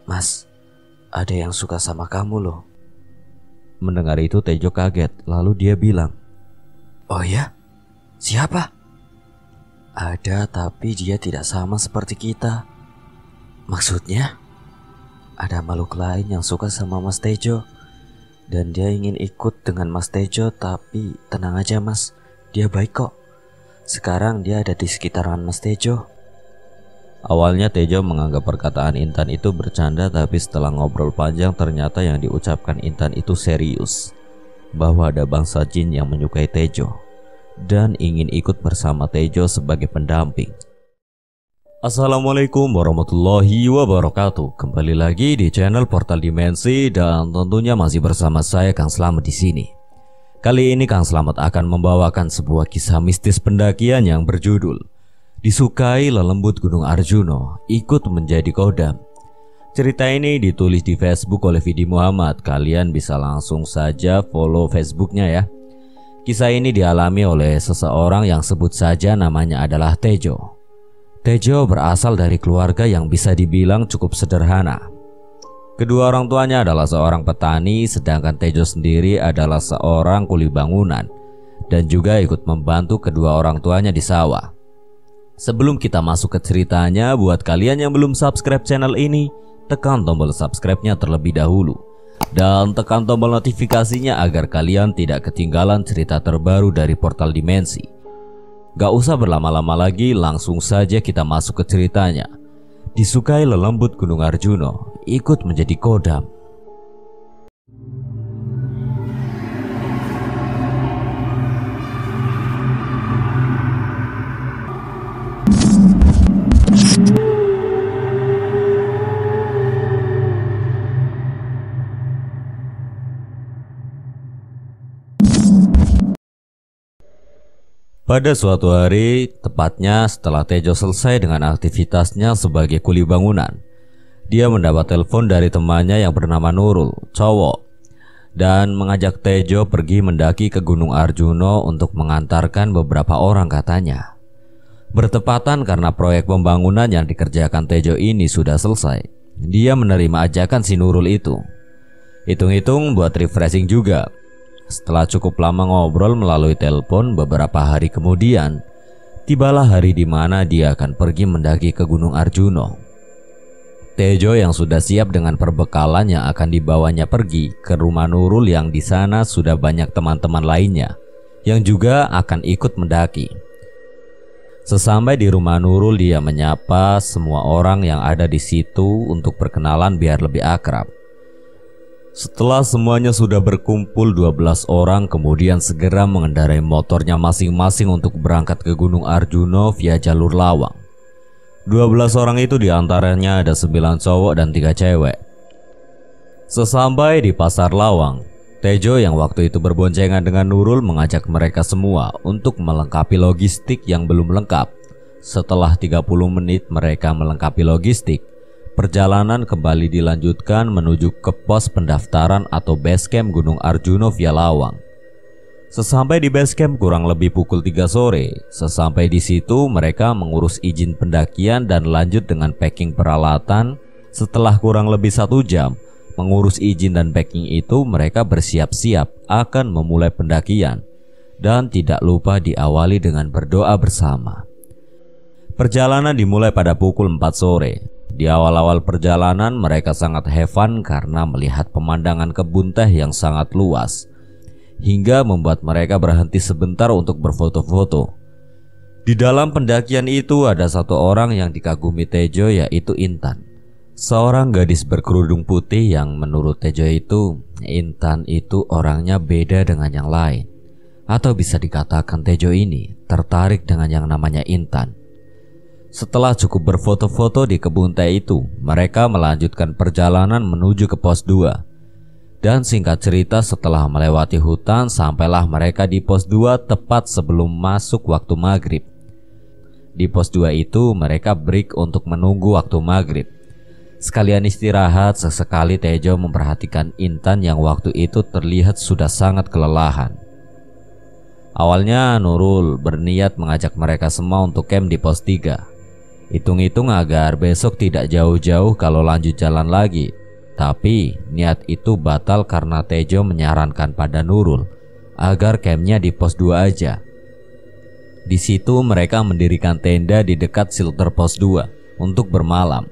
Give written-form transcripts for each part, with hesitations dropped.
"Mas, ada yang suka sama kamu loh." Mendengar itu Tejo kaget, lalu dia bilang, "Oh ya? Siapa?" "Ada, tapi dia tidak sama seperti kita." "Maksudnya?" "Ada makhluk lain yang suka sama Mas Tejo, dan dia ingin ikut dengan Mas Tejo. Tapi tenang aja Mas, dia baik kok. Sekarang dia ada di sekitaran Mas Tejo." Awalnya Tejo menganggap perkataan Intan itu bercanda, tapi setelah ngobrol panjang ternyata yang diucapkan Intan itu serius, bahwa ada bangsa jin yang menyukai Tejo dan ingin ikut bersama Tejo sebagai pendamping. Assalamualaikum warahmatullahi wabarakatuh. Kembali lagi di channel Portal Dimensi dan tentunya masih bersama saya Kang Slamet di sini. Kali ini Kang Slamet akan membawakan sebuah kisah mistis pendakian yang berjudul Disukai Lelembut Gunung Arjuno Ikut Menjadi Kodam. Cerita ini ditulis di Facebook oleh Vidi Muhammad. Kalian bisa langsung saja follow Facebooknya ya. Kisah ini dialami oleh seseorang yang sebut saja namanya adalah Tejo. Tejo berasal dari keluarga yang bisa dibilang cukup sederhana. Kedua orang tuanya adalah seorang petani, sedangkan Tejo sendiri adalah seorang kuli bangunan dan juga ikut membantu kedua orang tuanya di sawah. Sebelum kita masuk ke ceritanya, buat kalian yang belum subscribe channel ini, tekan tombol subscribe-nya terlebih dahulu dan tekan tombol notifikasinya agar kalian tidak ketinggalan cerita terbaru dari Portal Dimensi. Gak usah berlama-lama lagi, langsung saja kita masuk ke ceritanya. Disukai Lelembut Gunung Arjuno Ikut Menjadi Kodam. Pada suatu hari, tepatnya setelah Tejo selesai dengan aktivitasnya sebagai kuli bangunan, dia mendapat telepon dari temannya yang bernama Nurul, cowok, dan mengajak Tejo pergi mendaki ke Gunung Arjuno untuk mengantarkan beberapa orang katanya. Bertepatan karena proyek pembangunan yang dikerjakan Tejo ini sudah selesai, dia menerima ajakan si Nurul itu. Hitung-hitung buat refreshing juga. Setelah cukup lama ngobrol melalui telepon, beberapa hari kemudian tibalah hari di mana dia akan pergi mendaki ke Gunung Arjuno. Tejo yang sudah siap dengan perbekalan yang akan dibawanya pergi ke rumah Nurul yang di sana sudah banyak teman-teman lainnya yang juga akan ikut mendaki. Sesampai di rumah Nurul, dia menyapa semua orang yang ada di situ untuk perkenalan biar lebih akrab. Setelah semuanya sudah berkumpul 12 orang kemudian segera mengendarai motornya masing-masing untuk berangkat ke Gunung Arjuno via jalur Lawang. 12 orang itu diantaranya ada 9 cowok dan 3 cewek. Sesampai di pasar Lawang, Tejo yang waktu itu berboncengan dengan Nurul mengajak mereka semua untuk melengkapi logistik yang belum lengkap. Setelah 30 menit mereka melengkapi logistik, perjalanan kembali dilanjutkan menuju ke pos pendaftaran atau base camp Gunung Arjuno via Lawang. Sesampai di base camp kurang lebih pukul 3 sore. Sesampai di situ mereka mengurus izin pendakian dan lanjut dengan packing peralatan. Setelah kurang lebih 1 jam mengurus izin dan packing itu, mereka bersiap-siap akan memulai pendakian dan tidak lupa diawali dengan berdoa bersama. Perjalanan dimulai pada pukul 4 sore. Di awal-awal perjalanan mereka sangat have fun karena melihat pemandangan kebun teh yang sangat luas, hingga membuat mereka berhenti sebentar untuk berfoto-foto. Di dalam pendakian itu ada satu orang yang dikagumi Tejo, yaitu Intan, seorang gadis berkerudung putih yang menurut Tejo itu, Intan itu orangnya beda dengan yang lain. Atau bisa dikatakan Tejo ini tertarik dengan yang namanya Intan. Setelah cukup berfoto-foto di kebun teh itu, mereka melanjutkan perjalanan menuju ke pos 2. Dan singkat cerita, setelah melewati hutan, sampailah mereka di pos 2 tepat sebelum masuk waktu maghrib. Di pos 2 itu mereka break untuk menunggu waktu maghrib. Sekalian istirahat, sesekali Tejo memperhatikan Intan yang waktu itu terlihat sudah sangat kelelahan. Awalnya Nurul berniat mengajak mereka semua untuk camp di pos 3. Hitung-hitung agar besok tidak jauh-jauh kalau lanjut jalan lagi. Tapi niat itu batal karena Tejo menyarankan pada Nurul agar campnya di pos 2 aja. Di situ mereka mendirikan tenda di dekat shelter pos 2 untuk bermalam.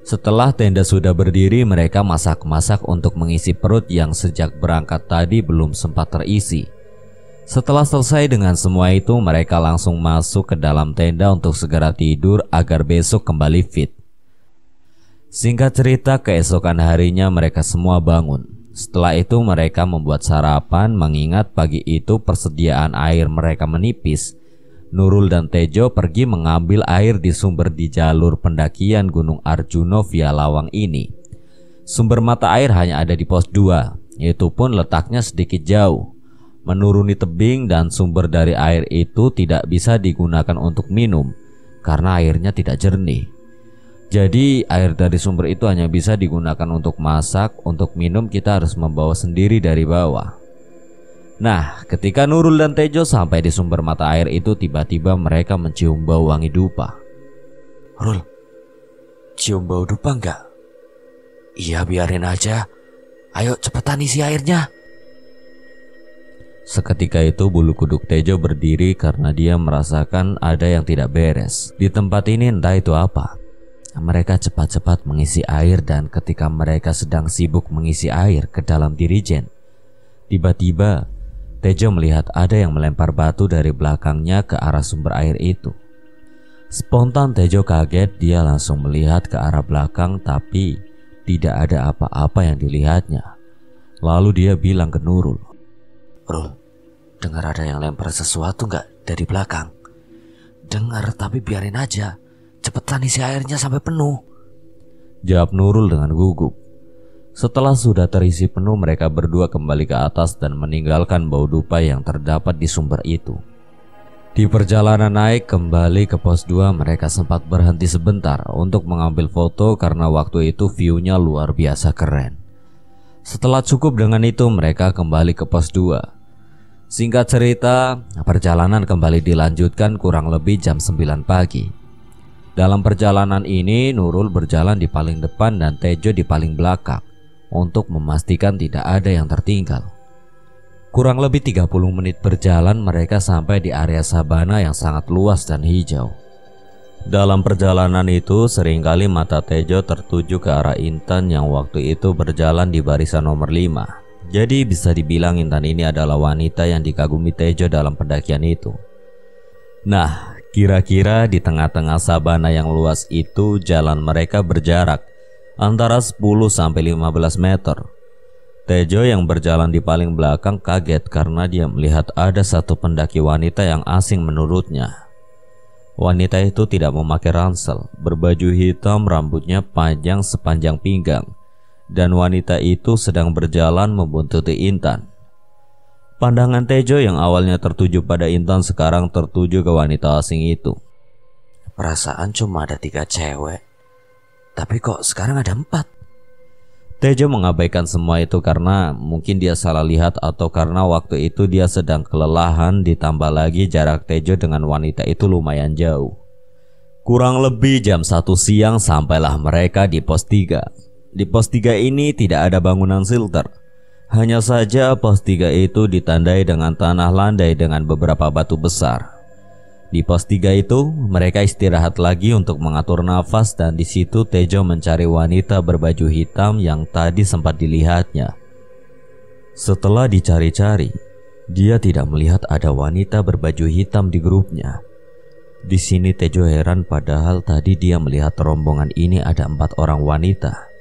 Setelah tenda sudah berdiri, mereka masak-masak untuk mengisi perut yang sejak berangkat tadi belum sempat terisi. Setelah selesai dengan semua itu, mereka langsung masuk ke dalam tenda untuk segera tidur agar besok kembali fit. Singkat cerita, keesokan harinya mereka semua bangun. Setelah itu mereka membuat sarapan, mengingat pagi itu persediaan air mereka menipis. Nurul dan Tejo pergi mengambil air di sumber di jalur pendakian Gunung Arjuno via Lawang ini. Sumber mata air hanya ada di pos 2, itu pun letaknya sedikit jauh. Menuruni tebing dan sumber dari air itu tidak bisa digunakan untuk minum karena airnya tidak jernih. Jadi air dari sumber itu hanya bisa digunakan untuk masak, untuk minum kita harus membawa sendiri dari bawah. Nah, ketika Nurul dan Tejo sampai di sumber mata air itu, tiba-tiba mereka mencium bau wangi dupa. Rul, cium bau dupa enggak? Iya, biarin aja. Ayo cepetan isi airnya. Seketika itu bulu kuduk Tejo berdiri karena dia merasakan ada yang tidak beres. Di tempat ini entah itu apa. Mereka cepat-cepat mengisi air dan ketika mereka sedang sibuk mengisi air ke dalam dirijen, tiba-tiba Tejo melihat ada yang melempar batu dari belakangnya ke arah sumber air itu. Spontan Tejo kaget, dia langsung melihat ke arah belakang tapi tidak ada apa-apa yang dilihatnya. Lalu dia bilang ke Nurul, Rul, dengar ada yang lempar sesuatu nggak dari belakang? Dengar, tapi biarin aja. Cepetan isi airnya sampai penuh. Jawab Nurul dengan gugup. Setelah sudah terisi penuh, mereka berdua kembali ke atas dan meninggalkan bau dupa yang terdapat di sumber itu. Di perjalanan naik kembali ke pos 2, mereka sempat berhenti sebentar untuk mengambil foto karena waktu itu view-nya luar biasa keren. Setelah cukup dengan itu, mereka kembali ke pos 2. Singkat cerita, perjalanan kembali dilanjutkan kurang lebih jam 9 pagi. Dalam perjalanan ini, Nurul berjalan di paling depan dan Tejo di paling belakang untuk memastikan tidak ada yang tertinggal. Kurang lebih 30 menit berjalan, mereka sampai di area sabana yang sangat luas dan hijau. Dalam perjalanan itu, seringkali mata Tejo tertuju ke arah Intan yang waktu itu berjalan di barisan nomor 5. Jadi bisa dibilang Intan ini adalah wanita yang dikagumi Tejo dalam pendakian itu. Nah, kira-kira di tengah-tengah sabana yang luas itu jalan mereka berjarak antara 10-15 meter. Tejo yang berjalan di paling belakang kaget karena dia melihat ada satu pendaki wanita yang asing menurutnya. Wanita itu tidak memakai ransel, berbaju hitam, rambutnya panjang sepanjang pinggang, dan wanita itu sedang berjalan membuntuti Intan. Pandangan Tejo yang awalnya tertuju pada Intan sekarang tertuju ke wanita asing itu. Perasaan cuma ada 3 cewek, tapi kok sekarang ada 4? Tejo mengabaikan semua itu karena mungkin dia salah lihat atau karena waktu itu dia sedang kelelahan, ditambah lagi jarak Tejo dengan wanita itu lumayan jauh. Kurang lebih jam 1 siang sampailah mereka di pos 3. Di pos 3 ini tidak ada bangunan shelter. Hanya saja pos 3 itu ditandai dengan tanah landai dengan beberapa batu besar. Di pos 3 itu mereka istirahat lagi untuk mengatur nafas dan di situ Tejo mencari wanita berbaju hitam yang tadi sempat dilihatnya. Setelah dicari-cari, dia tidak melihat ada wanita berbaju hitam di grupnya. Di sini Tejo heran padahal tadi dia melihat rombongan ini ada 4 orang wanita.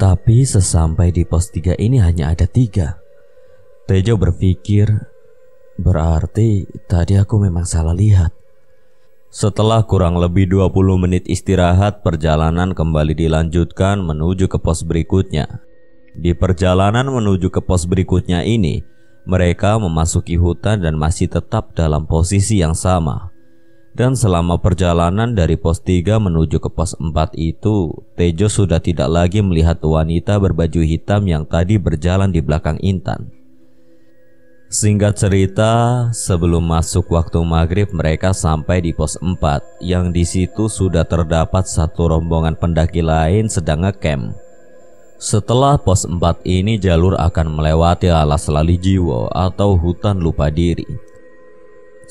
Tapi sesampai di pos 3 ini hanya ada 3. Tejo berpikir, berarti tadi aku memang salah lihat. Setelah kurang lebih 20 menit istirahat, perjalanan kembali dilanjutkan menuju ke pos berikutnya. Di perjalanan menuju ke pos berikutnya ini, mereka memasuki hutan dan masih tetap dalam posisi yang sama. Dan selama perjalanan dari pos 3 menuju ke pos 4 itu, Tejo sudah tidak lagi melihat wanita berbaju hitam yang tadi berjalan di belakang Intan. Singkat cerita, sebelum masuk waktu maghrib mereka sampai di pos 4 yang di situ sudah terdapat satu rombongan pendaki lain sedang ngecamp. Setelah pos 4 ini jalur akan melewati Alas Lalijiwo atau hutan lupa diri.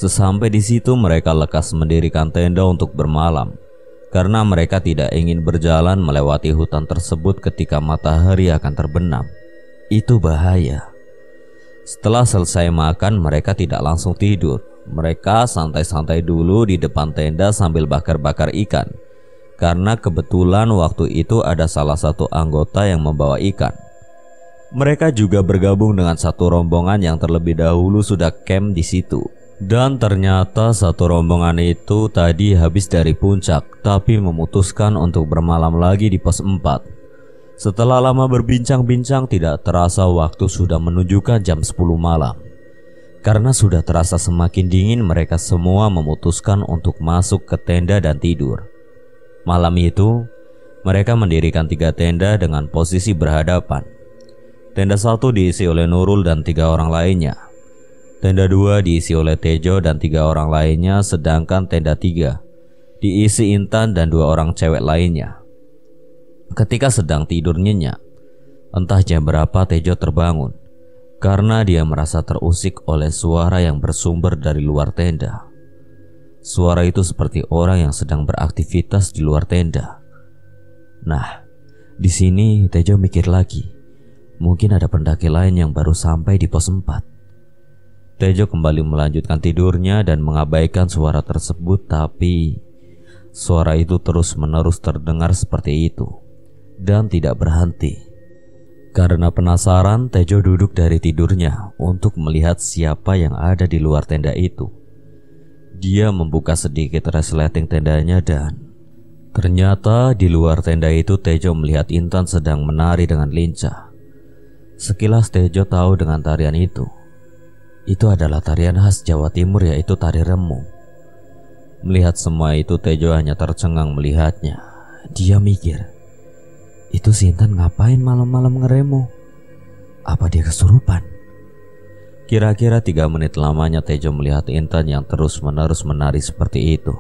Sesampai di situ mereka lekas mendirikan tenda untuk bermalam karena mereka tidak ingin berjalan melewati hutan tersebut ketika matahari akan terbenam. Itu bahaya. Setelah selesai makan, mereka tidak langsung tidur. Mereka santai-santai dulu di depan tenda sambil bakar-bakar ikan. Karena kebetulan waktu itu ada salah satu anggota yang membawa ikan. Mereka juga bergabung dengan satu rombongan yang terlebih dahulu sudah camp di situ. Dan ternyata satu rombongan itu tadi habis dari puncak, tapi memutuskan untuk bermalam lagi di pos 4. Setelah lama berbincang-bincang, tidak terasa waktu sudah menunjukkan jam 10 malam. Karena sudah terasa semakin dingin, mereka semua memutuskan untuk masuk ke tenda dan tidur. Malam itu, mereka mendirikan 3 tenda dengan posisi berhadapan. Tenda 1 diisi oleh Nurul dan 3 orang lainnya. Tenda 2 diisi oleh Tejo dan 3 orang lainnya, sedangkan tenda 3 diisi Intan dan 2 orang cewek lainnya. Ketika sedang tidur nyenyak, entah jam berapa Tejo terbangun karena dia merasa terusik oleh suara yang bersumber dari luar tenda. Suara itu seperti orang yang sedang beraktivitas di luar tenda. Nah, di sini Tejo mikir lagi, mungkin ada pendaki lain yang baru sampai di pos 4. Tejo kembali melanjutkan tidurnya dan mengabaikan suara tersebut, tapi suara itu terus-menerus terdengar seperti itu dan tidak berhenti. Karena penasaran, Tejo duduk dari tidurnya untuk melihat siapa yang ada di luar tenda itu. Dia membuka sedikit resleting tendanya dan ternyata di luar tenda itu Tejo melihat Intan sedang menari dengan lincah. Sekilas Tejo tahu dengan tarian itu. Itu adalah tarian khas Jawa Timur, yaitu tari remu. Melihat semua itu, Tejo hanya tercengang melihatnya. Dia mikir, itu si Intan ngapain malam-malam ngeremo? Apa dia kesurupan? Kira-kira 3 menit lamanya Tejo melihat Intan yang terus-menerus menari seperti itu.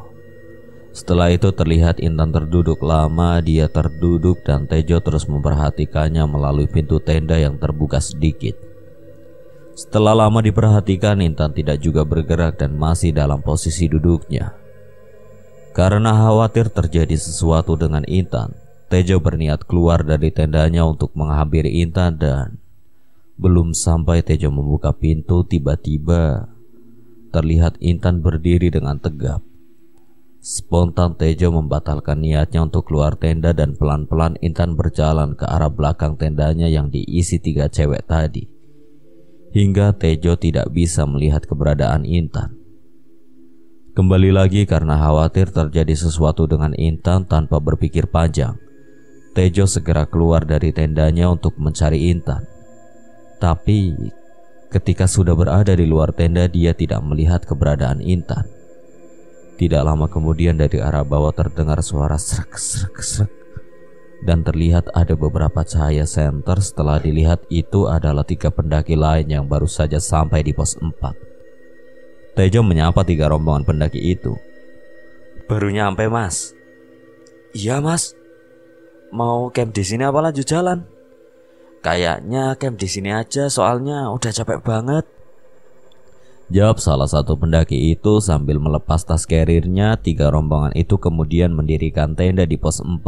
Setelah itu terlihat Intan terduduk lama. Dia terduduk dan Tejo terus memperhatikannya melalui pintu tenda yang terbuka sedikit. Setelah lama diperhatikan, Intan tidak juga bergerak dan masih dalam posisi duduknya. Karena khawatir terjadi sesuatu dengan Intan, Tejo berniat keluar dari tendanya untuk menghampiri Intan dan belum sampai Tejo membuka pintu, tiba-tiba terlihat Intan berdiri dengan tegap. Spontan Tejo membatalkan niatnya untuk keluar tenda dan pelan-pelan Intan berjalan ke arah belakang tendanya yang diisi 3 cewek tadi. Hingga Tejo tidak bisa melihat keberadaan Intan. Kembali lagi karena khawatir terjadi sesuatu dengan Intan, tanpa berpikir panjang Tejo segera keluar dari tendanya untuk mencari Intan. Tapi ketika sudah berada di luar tenda, dia tidak melihat keberadaan Intan. Tidak lama kemudian dari arah bawah terdengar suara srek-srek-srek dan terlihat ada beberapa cahaya senter. Setelah dilihat, itu adalah 3 pendaki lain yang baru saja sampai di pos 4. Tejo menyapa 3 rombongan pendaki itu. Baru nyampe, Mas. Iya, Mas. Mau camp di sini apa lanjut jalan? Kayaknya camp di sini aja, soalnya udah capek banget, jawab salah satu pendaki itu sambil melepas tas carrier-nya. 3 rombongan itu kemudian mendirikan tenda di pos 4.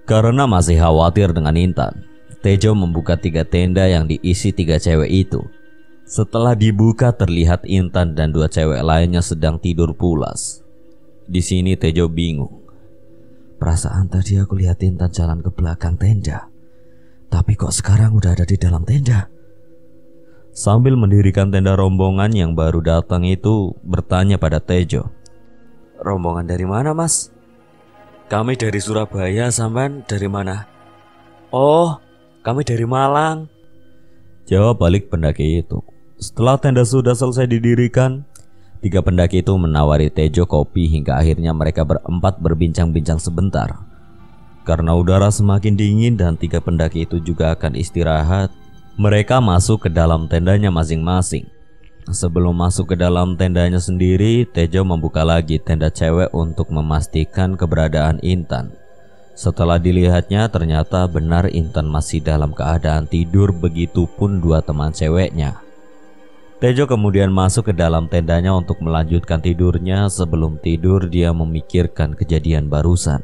Karena masih khawatir dengan Intan, Tejo membuka 3 tenda yang diisi 3 cewek itu. Setelah dibuka, terlihat Intan dan 2 cewek lainnya sedang tidur pulas. Di sini Tejo bingung. Perasaan tadi aku lihat Intan jalan ke belakang tenda, tapi kok sekarang udah ada di dalam tenda? Sambil mendirikan tenda, rombongan yang baru datang itu bertanya pada Tejo, rombongan dari mana, Mas? Kami dari Surabaya, sampean dari mana? Oh, kami dari Malang, jawab balik pendaki itu. Setelah tenda sudah selesai didirikan, 3 pendaki itu menawari Tejo kopi hingga akhirnya mereka berempat berbincang-bincang sebentar. Karena udara semakin dingin dan 3 pendaki itu juga akan istirahat, Mereka masuk ke dalam tendanya masing-masing. Sebelum masuk ke dalam tendanya sendiri, Tejo membuka lagi tenda cewek untuk memastikan keberadaan Intan. Setelah dilihatnya, ternyata benar Intan masih dalam keadaan tidur, begitupun dua teman ceweknya. Tejo kemudian masuk ke dalam tendanya untuk melanjutkan tidurnya. Sebelum tidur, dia memikirkan kejadian barusan.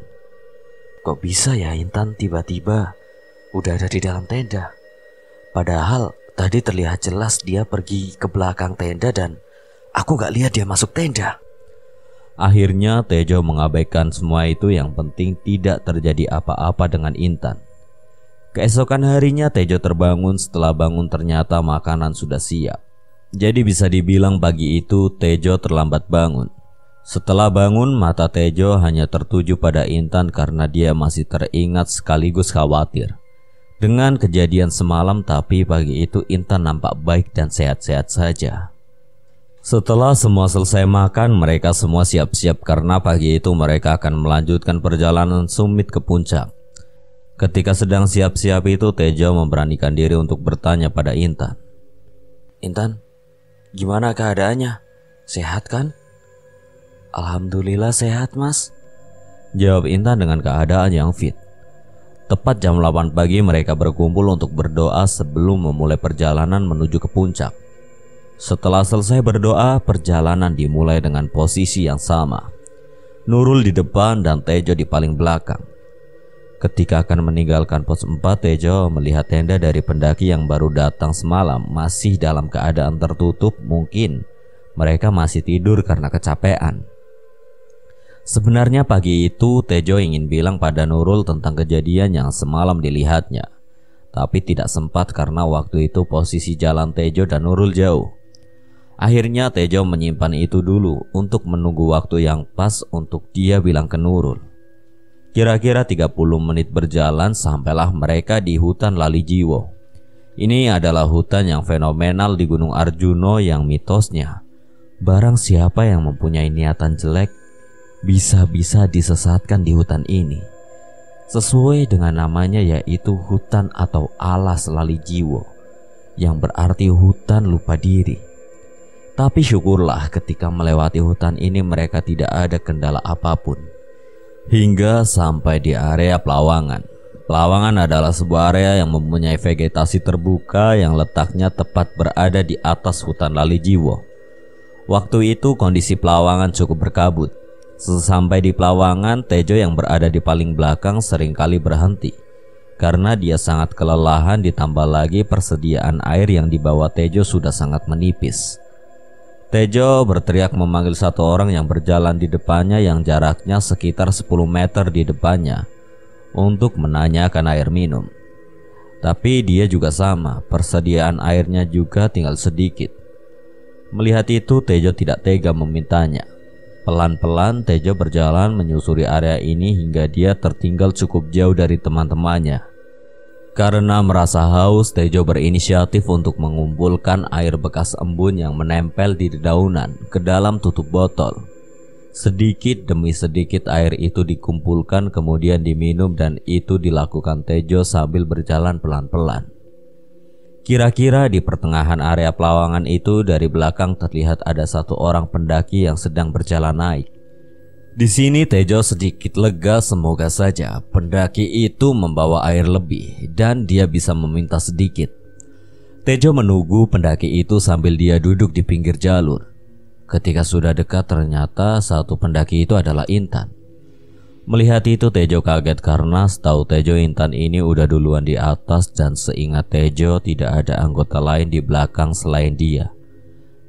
Kok bisa ya Intan tiba-tiba udah ada di dalam tenda? Padahal tadi terlihat jelas dia pergi ke belakang tenda dan aku gak lihat dia masuk tenda. Akhirnya Tejo mengabaikan semua itu, yang penting tidak terjadi apa-apa dengan Intan. Keesokan harinya Tejo terbangun. Setelah bangun ternyata makanan sudah siap. Jadi bisa dibilang pagi itu Tejo terlambat bangun. Setelah bangun, mata Tejo hanya tertuju pada Intan karena dia masih teringat sekaligus khawatir dengan kejadian semalam. Tapi pagi itu Intan nampak baik dan sehat-sehat saja. Setelah semua selesai makan, mereka semua siap-siap karena pagi itu mereka akan melanjutkan perjalanan summit ke puncak. Ketika sedang siap-siap itu, Tejo memberanikan diri untuk bertanya pada Intan. Intan, gimana keadaannya? Sehat kan? Alhamdulillah sehat mas, jawab Intan dengan keadaan yang fit. Tepat jam 8 pagi mereka berkumpul untuk berdoa sebelum memulai perjalanan menuju ke puncak. Setelah selesai berdoa, perjalanan dimulai dengan posisi yang sama. Nurul di depan dan Tejo di paling belakang. Ketika akan meninggalkan pos 4, Tejo melihat tenda dari pendaki yang baru datang semalam masih dalam keadaan tertutup. Mungkin mereka masih tidur karena kecapean. Sebenarnya pagi itu Tejo ingin bilang pada Nurul tentang kejadian yang semalam dilihatnya, tapi tidak sempat karena waktu itu posisi jalan Tejo dan Nurul jauh. Akhirnya Tejo menyimpan itu dulu untuk menunggu waktu yang pas untuk dia bilang ke Nurul. Kira-kira 30 menit berjalan sampailah mereka di hutan Lali Jiwo. Ini adalah hutan yang fenomenal di Gunung Arjuno yang mitosnya barang siapa yang mempunyai niatan jelek bisa-bisa disesatkan di hutan ini. Sesuai dengan namanya, yaitu hutan atau alas Lali Jiwo, yang berarti hutan lupa diri. Tapi syukurlah ketika melewati hutan ini mereka tidak ada kendala apapun. Hingga sampai di area Pelawangan. Pelawangan adalah sebuah area yang mempunyai vegetasi terbuka yang letaknya tepat berada di atas hutan Lali Jiwo. Waktu itu kondisi Pelawangan cukup berkabut. Sesampai di Pelawangan, Tejo yang berada di paling belakang seringkali berhenti karena dia sangat kelelahan, ditambah lagi persediaan air yang dibawa Tejo sudah sangat menipis. Tejo berteriak memanggil satu orang yang berjalan di depannya yang jaraknya sekitar 10 meter di depannya untuk menanyakan air minum. Tapi dia juga sama, persediaan airnya juga tinggal sedikit. Melihat itu Tejo tidak tega memintanya. Pelan-pelan Tejo berjalan menyusuri area ini hingga dia tertinggal cukup jauh dari teman-temannya. Karena merasa haus, Tejo berinisiatif untuk mengumpulkan air bekas embun yang menempel di dedaunan ke dalam tutup botol. Sedikit demi sedikit air itu dikumpulkan kemudian diminum, dan itu dilakukan Tejo sambil berjalan pelan-pelan. Kira-kira di pertengahan area Pelawangan itu, dari belakang terlihat ada satu orang pendaki yang sedang berjalan naik. Di sini Tejo sedikit lega, semoga saja pendaki itu membawa air lebih dan dia bisa meminta sedikit. Tejo menunggu pendaki itu sambil dia duduk di pinggir jalur. Ketika sudah dekat, ternyata satu pendaki itu adalah Intan. Melihat itu Tejo kaget karena setahu Tejo Intan ini udah duluan di atas, dan seingat Tejo tidak ada anggota lain di belakang selain dia.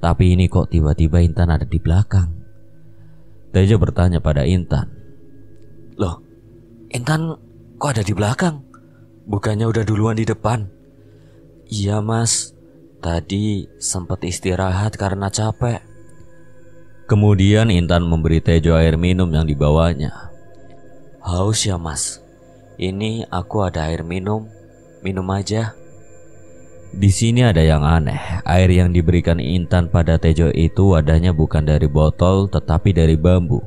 Tapi ini kok tiba-tiba Intan ada di belakang? Tejo bertanya pada Intan. Loh, Intan kok ada di belakang? Bukannya udah duluan di depan? Iya mas, tadi sempat istirahat karena capek. Kemudian Intan memberi Tejo air minum yang dibawanya. Haus ya mas, ini aku ada air minum, minum aja. Di sini ada yang aneh, air yang diberikan Intan pada Tejo itu wadahnya bukan dari botol tetapi dari bambu.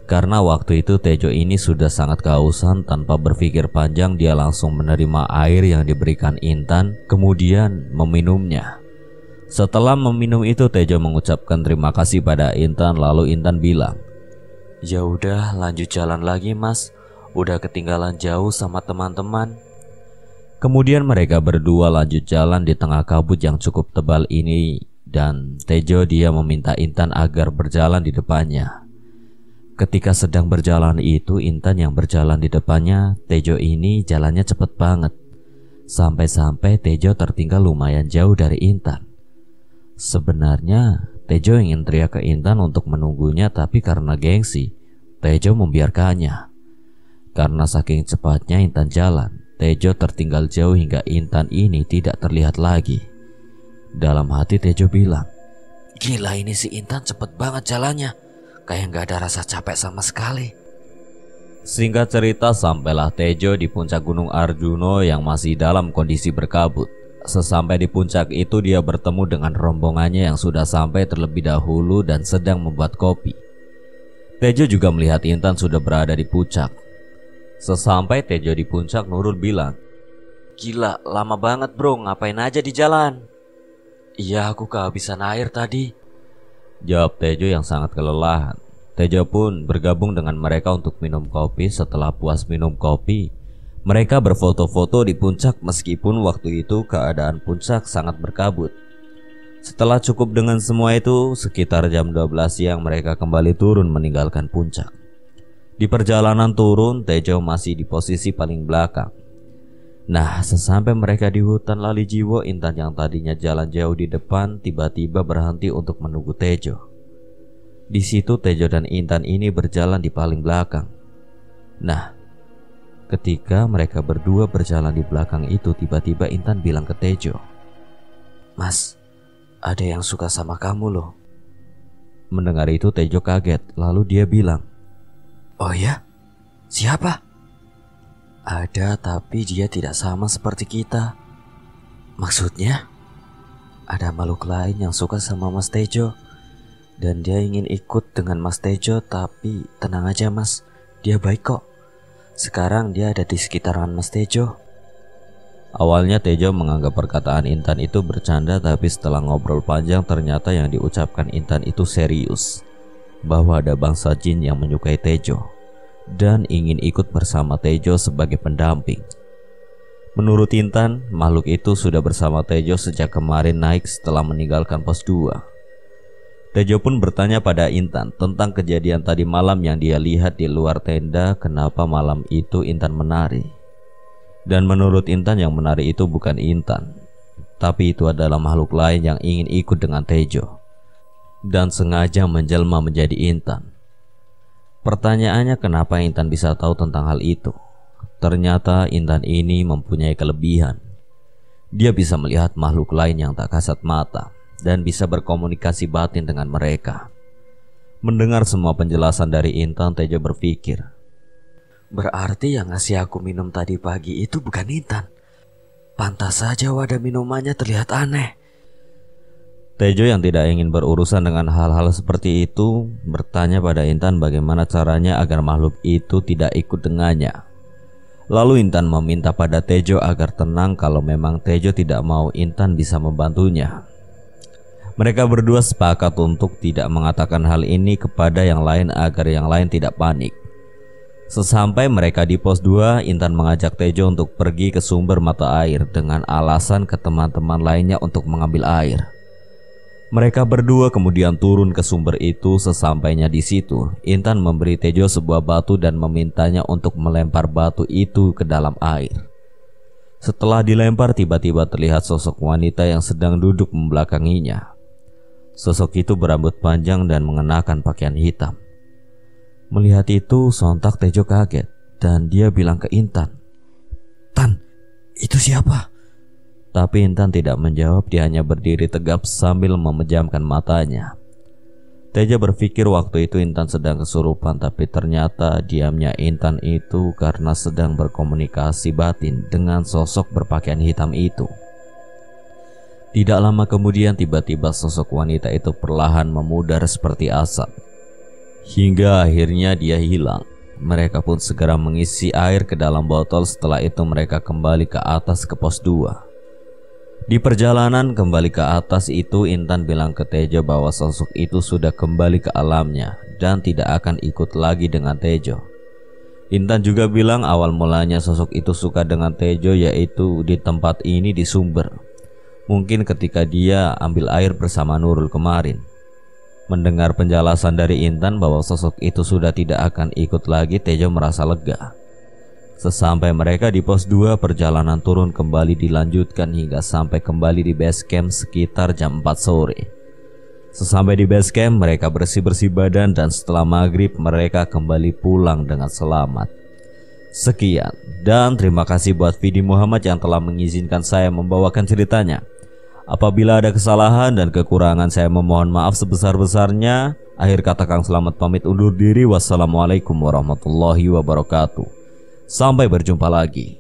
Karena waktu itu Tejo ini sudah sangat kehausan. Tanpa berpikir panjang dia langsung menerima air yang diberikan Intan, kemudian meminumnya. Setelah meminum itu Tejo mengucapkan terima kasih pada Intan. Lalu Intan bilang, "Ya udah, lanjut jalan lagi mas. Udah ketinggalan jauh sama teman-teman." Kemudian mereka berdua lanjut jalan di tengah kabut yang cukup tebal ini. Dan Tejo dia meminta Intan agar berjalan di depannya. Ketika sedang berjalan itu, Intan yang berjalan di depannya. Tejo ini jalannya cepet banget. Sampai-sampai Tejo tertinggal lumayan jauh dari Intan. Sebenarnya Tejo ingin teriak ke Intan untuk menunggunya, tapi karena gengsi Tejo membiarkannya. Karena saking cepatnya Intan jalan, Tejo tertinggal jauh hingga Intan ini tidak terlihat lagi. Dalam hati Tejo bilang, "Gila, ini si Intan cepet banget jalannya. Kayak gak ada rasa capek sama sekali." Singkat cerita, sampailah Tejo di puncak Gunung Arjuno yang masih dalam kondisi berkabut. Sesampai di puncak itu dia bertemu dengan rombongannya yang sudah sampai terlebih dahulu dan sedang membuat kopi. Tejo juga melihat Intan sudah berada di puncak. Sesampai Tejo di puncak, Nurul bilang, "Gila, lama banget bro, ngapain aja di jalan?" "Iya, aku kehabisan air tadi," jawab Tejo yang sangat kelelahan. Tejo pun bergabung dengan mereka untuk minum kopi. Setelah puas minum kopi, mereka berfoto-foto di puncak meskipun waktu itu keadaan puncak sangat berkabut. Setelah cukup dengan semua itu, sekitar jam 12 siang mereka kembali turun meninggalkan puncak. Di perjalanan turun, Tejo masih di posisi paling belakang. Nah, sesampai mereka di hutan Lali Jiwo, Intan yang tadinya jalan jauh di depan tiba-tiba berhenti untuk menunggu Tejo. Di situ Tejo dan Intan ini berjalan di paling belakang. Nah, ketika mereka berdua berjalan di belakang itu, tiba-tiba Intan bilang ke Tejo, "Mas, ada yang suka sama kamu loh." Mendengar itu Tejo kaget, lalu dia bilang, "Oh ya? Siapa?" "Ada, tapi dia tidak sama seperti kita." "Maksudnya?" "Ada makhluk lain yang suka sama Mas Tejo, dan dia ingin ikut dengan Mas Tejo. Tapi tenang aja mas, dia baik kok. Sekarang dia ada di sekitaran Mas Tejo." Awalnya Tejo menganggap perkataan Intan itu bercanda, tapi setelah ngobrol panjang ternyata yang diucapkan Intan itu serius, bahwa ada bangsa jin yang menyukai Tejo dan ingin ikut bersama Tejo sebagai pendamping. Menurut Intan, makhluk itu sudah bersama Tejo sejak kemarin naik setelah meninggalkan pos 2. Tejo pun bertanya pada Intan tentang kejadian tadi malam yang dia lihat di luar tenda. Kenapa malam itu Intan menari. Dan menurut Intan yang menari itu bukan Intan, tapi itu adalah makhluk lain yang ingin ikut dengan Tejo dan sengaja menjelma menjadi Intan. Pertanyaannya, kenapa Intan bisa tahu tentang hal itu? Ternyata Intan ini mempunyai kelebihan. Dia bisa melihat makhluk lain yang tak kasat mata dan bisa berkomunikasi batin dengan mereka. Mendengar semua penjelasan dari Intan, Tejo berpikir, "Berarti yang ngasih aku minum tadi pagi itu bukan Intan. Pantas saja wadah minumannya terlihat aneh." Tejo yang tidak ingin berurusan dengan hal-hal seperti itu bertanya pada Intan bagaimana caranya agar makhluk itu tidak ikut dengannya. Lalu Intan meminta pada Tejo agar tenang kalau memang Tejo tidak mau Intan bisa membantunya. Mereka berdua sepakat untuk tidak mengatakan hal ini kepada yang lain agar yang lain tidak panik. Sesampai mereka di pos 2, Intan mengajak Tejo untuk pergi ke sumber mata air dengan alasan ke teman-teman lainnya untuk mengambil air. Mereka berdua kemudian turun ke sumber itu. Sesampainya di situ, Intan memberi Tejo sebuah batu dan memintanya untuk melempar batu itu ke dalam air. Setelah dilempar, tiba-tiba terlihat sosok wanita yang sedang duduk membelakanginya. Sosok itu berambut panjang dan mengenakan pakaian hitam. Melihat itu, sontak Tejo kaget dan dia bilang ke Intan, "Tan, itu siapa?" Tapi Intan tidak menjawab, dia hanya berdiri tegap sambil memejamkan matanya. Tejo berpikir waktu itu Intan sedang kesurupan, tapi ternyata diamnya Intan itu karena sedang berkomunikasi batin dengan sosok berpakaian hitam itu. Tidak lama kemudian tiba-tiba sosok wanita itu perlahan memudar seperti asap. hingga akhirnya dia hilang. Mereka pun segera mengisi air ke dalam botol. Setelah itu mereka kembali ke atas ke pos 2. Di perjalanan kembali ke atas itu, Intan bilang ke Tejo bahwa sosok itu sudah kembali ke alamnya dan tidak akan ikut lagi dengan Tejo. Intan juga bilang awal mulanya sosok itu suka dengan Tejo yaitu di tempat ini di sumber. Mungkin ketika dia ambil air bersama Nurul kemarin. Mendengar penjelasan dari Intan bahwa sosok itu sudah tidak akan ikut lagi, Tejo merasa lega. Sesampai mereka di pos 2, perjalanan turun kembali dilanjutkan hingga sampai kembali di base camp sekitar jam 4 sore. Sesampai di base camp, mereka bersih-bersih badan dan setelah maghrib mereka kembali pulang dengan selamat. Sekian, dan terima kasih buat Vidi Muhammad yang telah mengizinkan saya membawakan ceritanya. Apabila ada kesalahan dan kekurangan, saya memohon maaf sebesar-besarnya. Akhir kata Kang Selamat pamit undur diri. Wassalamualaikum warahmatullahi wabarakatuh. Sampai berjumpa lagi.